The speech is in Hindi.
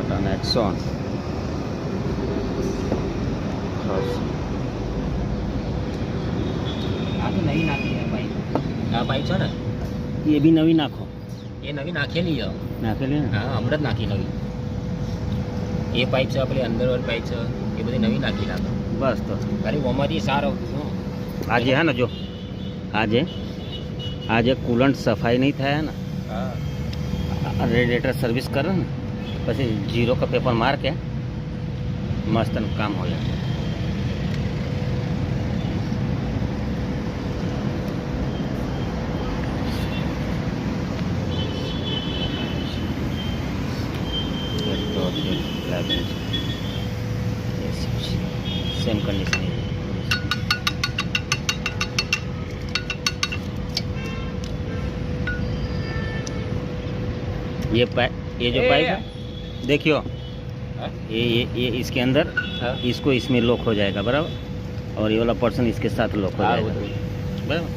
टाटा नेक्सॉन। આ તો નવી નાખી છે પાઇપ. આ પાઇપ છે ને ये भी नवी नाखो એ નવી નાખેલી છે. नाखेली ने। હા હમણાં જ નાખી નવી. એ પાઇપ છે પેલી અંદરવાળી પાઇપ છે એ બધી નવી નાખી લાગે. बस तो ખાલી ઓમાંથી સારો શું आज है ना जो आज कूलंट सफाई नहीं था है ना, હા रेडिएटर सर्विस कर ना પછી जीरो का पेपर मार के मस्त काम हो जाए। सेम कंडीशन है। ये जो पाइप है देखियो, ये इसके अंदर इसको इसमें लॉक हो जाएगा बराबर, और ये वाला पर्सन इसके साथ लॉक हो जाएगा बराबर।